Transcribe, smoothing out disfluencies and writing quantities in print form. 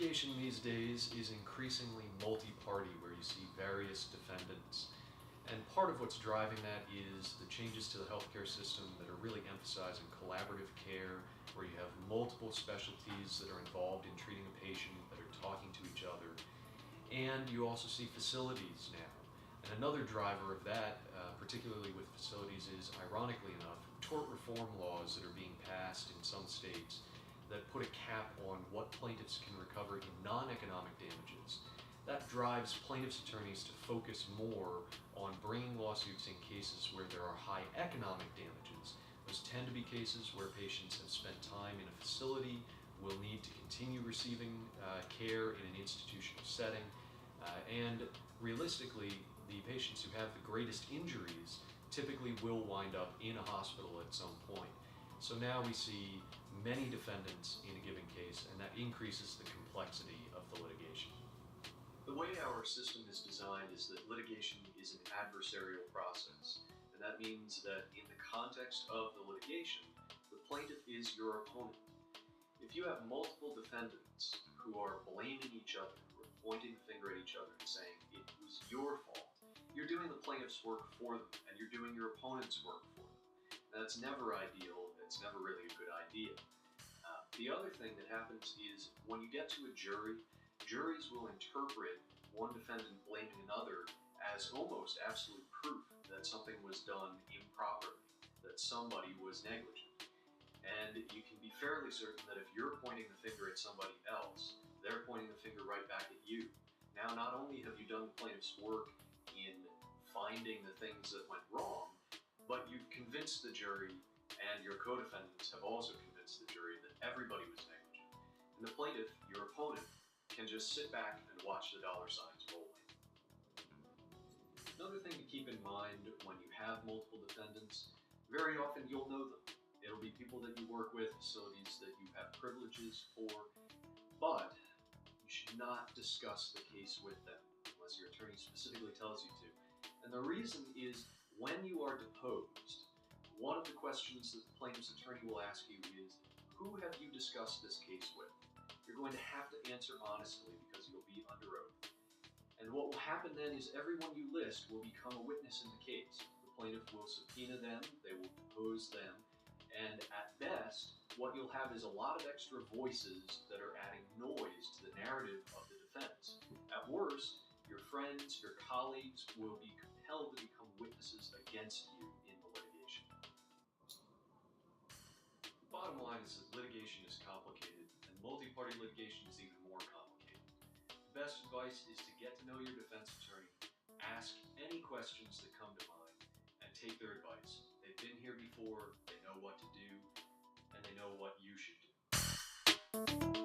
Litigation these days is increasingly multi-party, where you see various defendants. And part of what's driving that is the changes to the healthcare system that are really emphasizing collaborative care, where you have multiple specialties that are involved in treating a patient that are talking to each other. And you also see facilities now. And another driver of that, particularly with facilities, is, ironically enough, tort reform laws that are being passed in some states that put a cap on what plaintiffs can recover in non-economic damages. That drives plaintiffs' attorneys to focus more on bringing lawsuits in cases where there are high economic damages. Those tend to be cases where patients have spent time in a facility, will need to continue receiving care in an institutional setting, and realistically, the patients who have the greatest injuries typically will wind up in a hospital at some point. So now we see many defendants in a given case, and that increases the complexity of the litigation. The way our system is designed is that litigation is an adversarial process, and that means that in the context of the litigation, the plaintiff is your opponent. If you have multiple defendants who are blaming each other, or pointing the finger at each other and saying it was your fault, you're doing the plaintiff's work for them, and you're doing your opponent's work for them. That's never ideal. It's never really a good idea. The other thing that happens is when you get to a jury, juries will interpret one defendant blaming another as almost absolute proof that something was done improperly, that somebody was negligent. And you can be fairly certain that if you're pointing the finger at somebody else, they're pointing the finger right back at you. Now, not only have you done the plaintiff's work in finding the things that went wrong, but you've convinced the jury, and your co-defendants have also convinced the jury, that everybody was negligent. And the plaintiff, your opponent, can just sit back and watch the dollar signs roll in. Another thing to keep in mind when you have multiple defendants, very often you'll know them. It'll be people that you work with, facilities that you have privileges for, but you should not discuss the case with them unless your attorney specifically tells you to. And the reason is, when you are deposed, one of the questions that the plaintiff's attorney will ask you is, who have you discussed this case with? You're going to have to answer honestly because you'll be under oath. And what will happen then is everyone you list will become a witness in the case. The plaintiff will subpoena them, they will depose them, and at best, what you'll have is a lot of extra voices that are adding noise to the narrative of the defense. At worst, your friends, your colleagues will be compelled to become witnesses against you in the litigation. The bottom line is that litigation is complicated, and multi-party litigation is even more complicated. The best advice is to get to know your defense attorney, ask any questions that come to mind, and take their advice. They've been here before, they know what to do, and they know what you should do.